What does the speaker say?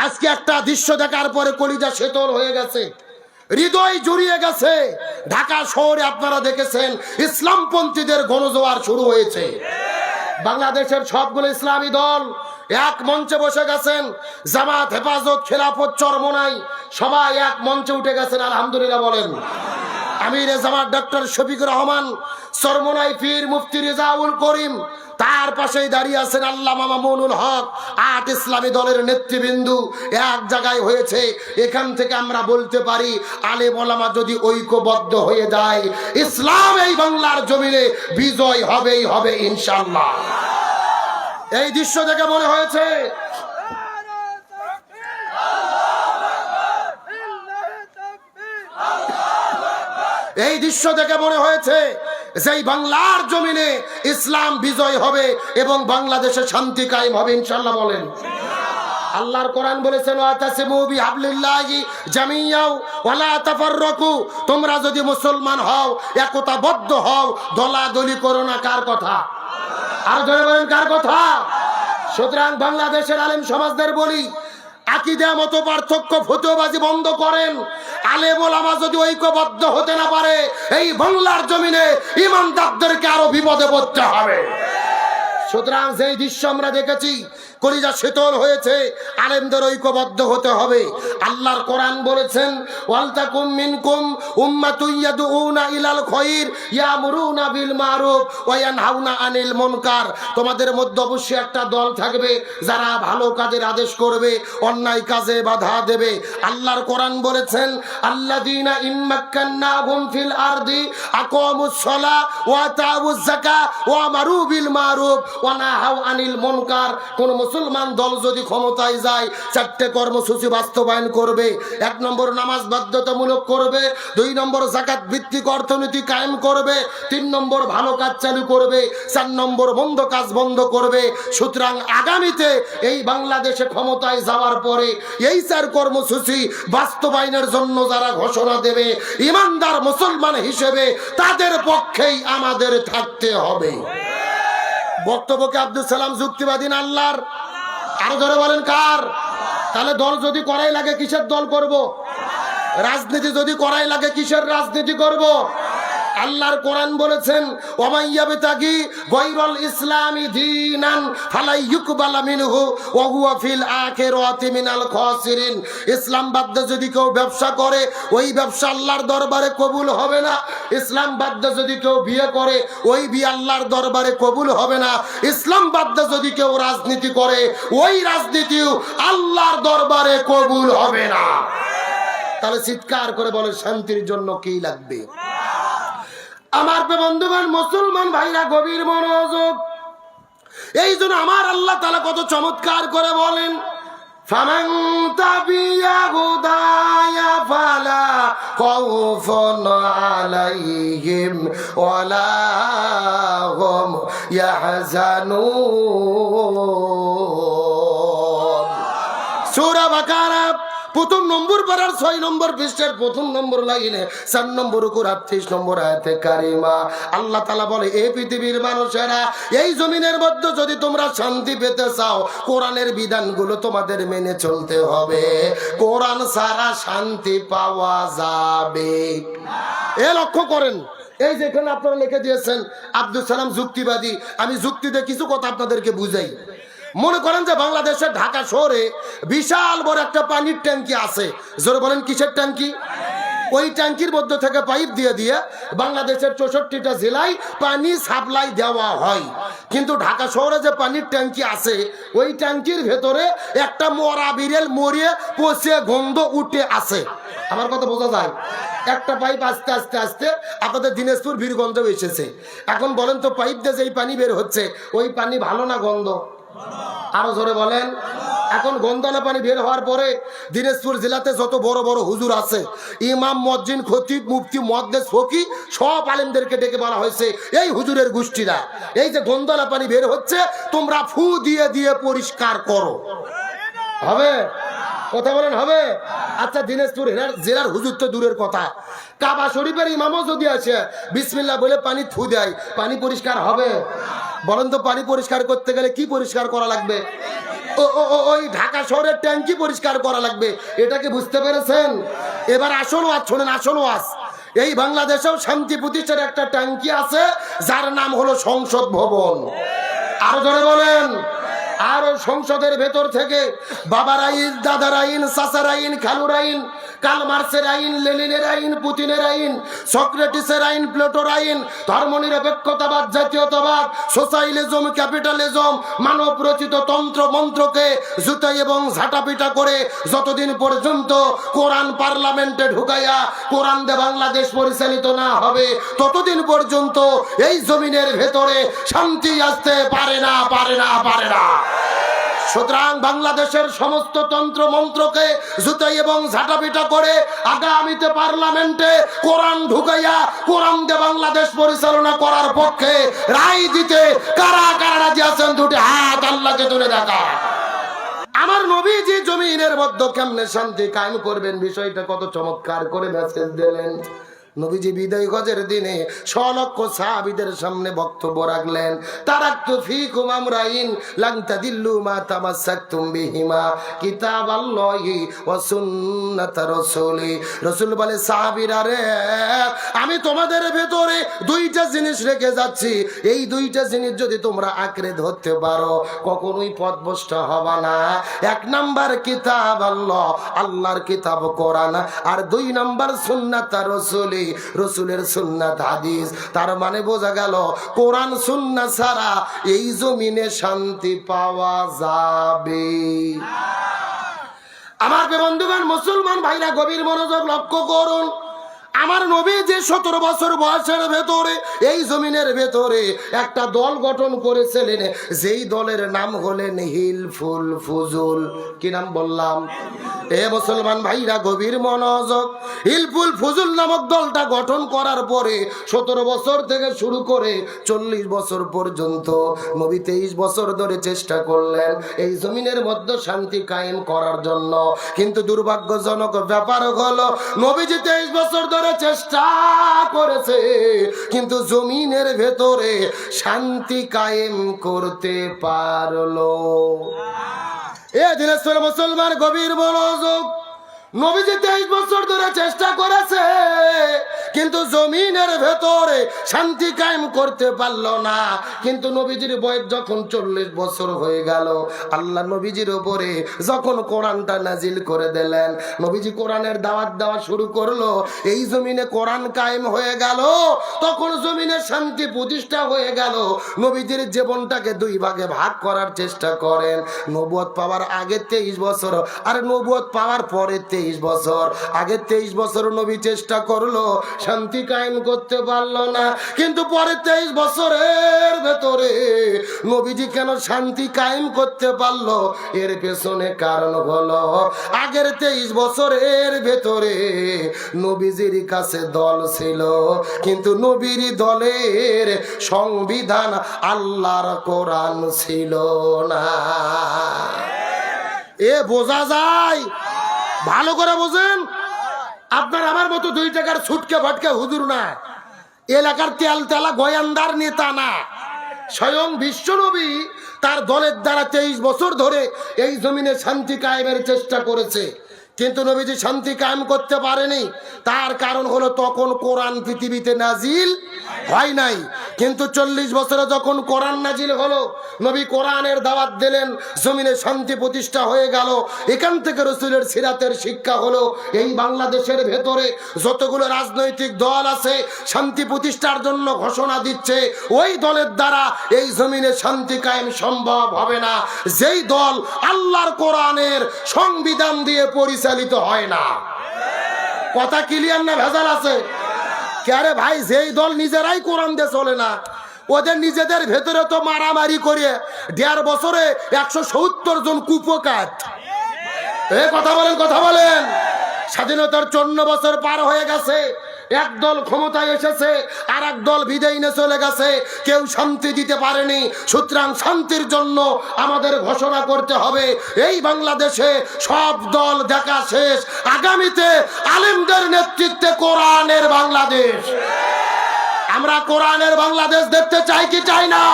আজকে একটা দৃশ্য দেখার পরে কলিজা শীতল হয়ে গেছে, হৃদয় জুড়িয়ে গেছে। ঢাকা শহরে আপনারা দেখেছেন ইসলামপন্থীদের গণজোয়ার শুরু হয়েছে। বাংলাদেশের সবগুলো ইসলামী দল এক মঞ্চে বসে গেছেন। জামাত, হেফাজত, খেলাফত, চরমোনাই সবাই এক মঞ্চে উঠে গেছেন। আলহামদুলিল্লাহ বলেন। আমির জামাত ডক্টর শফিকুর রহমান, চরমোনাই পীর মুফতি রেজাউল করিম, তার পাশেই দাঁড়িয়ে আছেন আল্লামা মামুনুল হক। 8 ইসলামী দলের নেতৃবৃন্দু এক জায়গায় হয়েছে। এখান থেকে আমরা বলতে পারি আলেম ওলামা যদি ঐক্যবদ্ধ হয়ে যায়, ইসলাম এই বাংলার জমিনে বিজয় হবেই হবে ইনশাআল্লাহ। এই দৃশ্য দেখে মনে হয়েছে যে বাংলার জমিনে ইসলাম বিজয় হবে এবং বাংলাদেশে শান্তি কায়েম হবে ইনশাআল্লাহ বলেন। আল্লাহর কোরআন বলেছেন ওয়াতাসিমু বিহাবলিল্লাহি জামিয়াও ওয়ালা তাফাররাকু, তোমরা যদি মুসলমান হও, একতাবদ্ধ হও, দলাদলি করো না। কার কথা? আর ধরে বলেন কার কথা? সুতরাং বাংলাদেশের আলেম সমাজদের বলি, আকীদা মত পার্থক্য, ফতোয়াবাজি বন্ধ করেন। আলেম ওলামা যদি ঐক্যবদ্ধ হতে না পারে, এই বাংলার জমিনে ইমানদারদেরকে আরো বিপদে পড়তে হবে। সুতরাং যেই দৃশ্য আমরা দেখেছি, কলিজা শীতল হয়েছে। আলেমদের ঐক্যবদ্ধ হতে হবে। আল্লাহর কোরআন বলেছেন ওয়ালতাকুম মিনকুম উম্মাতুন ইয়াদউনা ইলাল খায়র ইয়ামুরুনা বিল মারুফ ওয়া ইয়ানহাউনা আনিল মুনকার, তোমাদের মধ্যে অবশ্যই একটা দল থাকবে যারা ভালো কাজের আদেশ করবে, অন্যায় কাজে বাধা দেবে। আল্লাহর কোরআন বলেছেন আল্লাযীনা ইম্মাক্কান্নাহুম ফিল আরদি আকামুস সালাহ ওয়া আতাউজ যাকাত ওয়া আমারু বিল মারুফ ওয়া নাহাউ আনিল মুনকার। কোন মুসলমান দল যদি ক্ষমতায় যায়, 4টে কর্মসূচি বাস্তবায়ন করবে। 1 নম্বর নামাজ বাধ্যতামূলক করবে, 2 নম্বর যাকাত ভিত্তিক অর্থনীতি কায়েম করবে, 3 নম্বর ভালো কাজ চালু করবে, 4 নম্বর মন্দ কাজ বন্ধ করবে। সুতরাং আগামীতে এই বাংলাদেশে ক্ষমতায় যাওয়ার পরে এই 4 কর্মসূচি বাস্তবায়নের জন্য যারা ঘোষণা দেবে, ইমানদার মুসলমান হিসেবে তাদের পক্ষেই আমাদের থাকতে হবে। বক্তব্যকে আব্দুল সালাম যুক্তিবাদী না আল্লাহর? আরো ধরে বলেন কার? তাহলে দল যদি করাই লাগে কিসের দল করব? রাজনীতি যদি করাই লাগে কিসের রাজনীতি করব? আল্লাহর কোরআন বলেছেন ওয়ামাইয়াবতাগি গায়রাল ইসলামি দীনান ফালা ইউকবালা মিনহু ওয়া হুয়া ফিল আখিরাতি মিনাল খাসিরিন। ইসলাম বাদ যদি কেউ ব্যবসা করে, ওই ব্যবসা আল্লাহর দরবারে কবুল হবে না। ইসলাম বাদ যদি কেউ বিয়ে করে, ওই বিয়ে আল্লাহর দরবারে কবুল হবে না। ইসলাম বাদ যদি কেউ রাজনীতি করে, ওই রাজনীতিও আল্লাহর দরবারে কবুল হবে না। তাহলে চিৎকার করে বলে শান্তির জন্য কি লাগবে? আমার বন্ধুগণ, মুসলমান ভাইরা গভীর মনোযোগ। এই জন্য আমার আল্লাহ তাআলা কত চমৎকার করে বলেন ফামান তাবিয়া হুদায়া ফালা খাউফুন আলাইহিম ওয়ালা হুম ইয়াহজানুন। সূরা বাকারা 1 নম্বর পারার 6 নম্বর পৃষ্ঠার 1 নম্বর লাইনে 4 নম্বর উপর 38 নম্বর আয়াতে কারিমা আল্লাহ তাআলা বলে, এই পৃথিবীর মানুষেরা, এই জমিনের মধ্যে যদি তোমরা শান্তি পেতে চাও, কোরআনের বিধানগুলো তোমাদের মেনে চলতে হবে। কোরআন ছাড়া শান্তি পাওয়া যাবে না। এ লক্ষ্য করেন, এই যেখানে আপনারা লিখে দিয়েছেন আব্দুল সালাম যুক্তিবাদী। আমি যুক্তিতে কিছু কথা আপনাদেরকে বুঝাই। মনে করেন যে বাংলাদেশের ঢাকা শহরে বিশাল বড় একটা পানির ট্যাঙ্কি আছে। জোরে বলেন কিসের ট্যাঙ্কি? ওই ট্যাঙ্কির মধ্যে থেকে পাইপ দিয়ে দিয়ে বাংলাদেশের 64টা জেলায় পানি সাপ্লাই দেওয়া হয়। কিন্তু ঢাকা শহরে যে পানির ট্যাঙ্কি আছে, ওই ট্যাঙ্কির ভেতরে একটা মরা বিড়াল মরিয়ে পচে গন্ধ উঠে আছে। আমার কথা বোঝা যায়? একটা পাইপ আস্তে আস্তে আস্তে আপনাদের দিনাজপুর বীরগঞ্জ এসেছে। এখন বলেন তো, পাইপ দিয়ে যেই পানি বের হচ্ছে, ওই পানি ভালো না গন্ধ? আরো জোরে বলেন। এখন গন্ধনা পানি বের হওয়ার পরে দিনাজপুর জেলাতে যত বড় বড় হুজুর আছে, ইমাম, মুয়াজ্জিন, খতিব, মুফতি, মুহাদ্দিস, ফকি, সব আলেমদেরকে ডেকে বলা হয়েছে, এই হুজুরের গোষ্ঠীরা, এই যে গন্ধনা পানি বের হচ্ছে, তোমরা ফু দিয়ে দিয়ে পরিষ্কার করো। হবে? কথা বলেন হবে? আচ্ছা, দিনাজপুর জেলার হুজুর তো দূরের কথা, কাবা শরীফের ইমামও যদি আসে বিসমিল্লাহ বলে পানি থু দেয়, পানি পরিষ্কার হবে? বলেন তো, পানি পরিষ্কার করতে গেলে কি পরিষ্কার করা লাগবে? ওই ঢাকা শহরের ট্যাঙ্কি পরিষ্কার করা লাগবে, এটাকে বুঝতে পেরেছেন? এবার আসল ওয়াজ শোনেন, আসল ওয়াজ। এই বাংলাদেশেও শান্তি প্রতিষ্ঠার একটা ট্যাঙ্কি আছে, যার নাম হলো সংসদ ভবন। আরো জোরে বলেন। আর ওই সংসদের ভেতর থেকে বাবার আইন, দাদার আইন, চাচার আইন, খালুর আইন, কার্ল মার্ক্সের আইন, লেনিনের আইন, পুতিনের আইন, সক্রেটিসের আইন, প্লেটোর আইন, ধর্মনিরপেক্ষতাবাদ, জাতীয়তাবাদ, সোশ্যালিজম, ক্যাপিটালিজম, মানব রচিত তন্ত্র মন্ত্রকে জুতাই এবং ঝাঁটাপিটা করে যতদিন পর্যন্ত কোরআন পার্লামেন্টে ঢুকাইয়া কোরআন দিয়ে বাংলাদেশ পরিচালিত না হবে, ততদিন পর্যন্ত এই জমিনের ভেতরে শান্তি আসতে পারে না, পারে না, পারে না। সুতরাং বাংলাদেশের সমস্ত তন্ত্র মন্ত্রকে জুতাই এবং ঝাঁটাপিটা করে আগামীতে পার্লামেন্টে কোরআন ঢুকাইয়া কোরআন দিয়ে বাংলাদেশ পরিচালনা করার পক্ষে রায় দিতে কারা কারা রাজি আছেন? দুটি হাত আল্লাহকে তুলে দেখা। আমার নবীজি জমিনের মধ্যে কেমনে শান্তি কায়েম করবেন, বিষয়টা কত চমৎকার করে মেসেজ দিলেন। নবীজি বিদায় হজের দিনে সলক্ষ সাহাবীদের সামনে বক্তব্য রাখলেন। তারাকতু ফীকুম আমরাইন লান তাদিল্লু মা তামাসসাকতুম বিহিমা কিতাবাল্লাহি ওয়া সুন্নাত রাসূলি। রাসূল বলে, সাহাবীরা রে, আমি তোমাদের ভেতরে দুইটা জিনিস রেখে যাচ্ছি, এই দুইটা জিনিস যদি তোমরা আঁকড়ে ধরতে পারো কখনোই পথভ্রষ্ট হবে না। এক নাম্বার কিতাব আল্লাহ, আল্লাহর কিতাব কোরআন, আর দুই নাম্বার সুন্নাত রাসূলি, রসুলের সুন্নাত হাদিস। তার মানে বোঝা গেল কোরআন সুন্নাত ছাড়া এই জমিনে শান্তি পাওয়া যাবে। আমার বন্ধুগণ, মুসলমান ভাইরা গভীর মনোযোগ লক্ষ্য করুন। আমার নবী যে 17 বছর বয়সের ভেতরে এই জমিনের ভেতরে একটা দল গঠন করেছিলেন, যেই দলের নাম হলেন হিলফুল ফুজুল। কি নাম বললাম? এ মুসলমান ভাইরা গভীর মনোযোগ। হিলফুল ফুজুল নামক দলটা গঠন করার পরে 17 বছর থেকে শুরু করে 40 বছর পর্যন্ত নবী 23 বছর ধরে চেষ্টা করলেন এই জমিনের মধ্যে শান্তি কায়েম করার জন্য। কিন্তু দুর্ভাগ্যজনক ব্যাপার হলো, নবীজি 23 বছর ধরে চেষ্টা করেছে, কিন্তু জমিনের ভেতরে শান্তি কায়েম করতে পারলো। এ দিনাজপুরের মুসলমান গভীর মনোযোগ। নবীজি 23 বছর ধরে চেষ্টা করেছে, কিন্তু জমিনের ভেতরে শান্তি কায়েম করতে পারলো না। কিন্তু নবীজির বয়স যখন 40 বছর হয়ে গেল, আল্লাহ নবীজির উপরে যখন কোরআনটা নাজিল করে দিলেন, নবীজি কোরআনের দাওয়াত দেওয়া শুরু করলো, এই জমিনে কোরআন কায়েম হয়ে গেল, তখন জমিনে শান্তি প্রতিষ্ঠা হয়ে গেল। নবীজির জীবনটাকে দুই ভাগে ভাগ করার চেষ্টা করেন। নবুয়ত পাওয়ার আগে 23 বছর আর নবুয়ত পাওয়ার পরে 23 বছর। আগে 23 বছর নবী চেষ্টা করলো, শান্তি কায়েম করতে পারলো না। কিন্তু পরে 23 বছরের ভেতরে নবীজি কেন শান্তি কায়েম করতে পারলো, এর পেছনে কারণ হলো আগের 23 বছরের ভেতরে নবীজির কাছে দল ছিল, কিন্তু নবীর দলের সংবিধান আল্লাহর কোরআন ছিল না। এ বোঝা যায়? ভালো করে বোঝেন। আপনার আমার মতো 2 টাকার ছুটকে ভটকে হুজুর না, এলাকার তেল তেলা গোয়ান্দার নেতা না, স্বয়ং বিশ্বনবী তার দলের দ্বারা 23 বছর ধরে এই জমিনে শান্তি কায়েমের চেষ্টা করেছে, কিন্তু নবীজি শান্তি কায়েম করতে পারেনি। তার কারণ হলো তখন কোরআন পৃথিবীতে নাজিল হয় নাই। কিন্তু 40 বছরে যখন কোরআন নাজিল হলো, নবী কোরআনের দাওয়াত দিলেন, জমিনে শান্তি প্রতিষ্ঠা হয়ে গেল। এখান থেকে রাসূলের সিরাতের শিক্ষা হলো, এই বাংলাদেশের ভেতরে যতগুলো রাজনৈতিক দল আছে শান্তি প্রতিষ্ঠার জন্য ঘোষণা দিচ্ছে, ওই দলের দ্বারা এই জমিনে শান্তি কায়েম সম্ভব হবে না, যেই দল আল্লাহর কোরআনের সংবিধান দিয়ে পরিচালিত হয় না। কথা ক্লিয়ার না ভেজাল আছে? কে ভাই, যেই দল নিজেরাই কোরআন দিয়ে চলে না, ওদের নিজেদের ভেতরে তো মারামারি করে 1.5 বছরে 170 জন কুপকার। কথা বলেন, কথা বলেন। স্বাধীনতার 54 বছর পার হয়ে গেছে, এক দল ক্ষমতায় এসেছে, আর এক দল বিদায় নিয়ে চলে গেছে, কেউ শান্তি দিতে পারেনি। সুতরাং শান্তির জন্য আমাদের ঘোষণা করতে হবে, এই বাংলাদেশে সব দল দেখা শেষ, আগামীতে আলেমদের নেতৃত্বে কোরআনের বাংলাদেশ। আমরা কোরআনের বাংলাদেশ দেখতে চাই কি চাই না?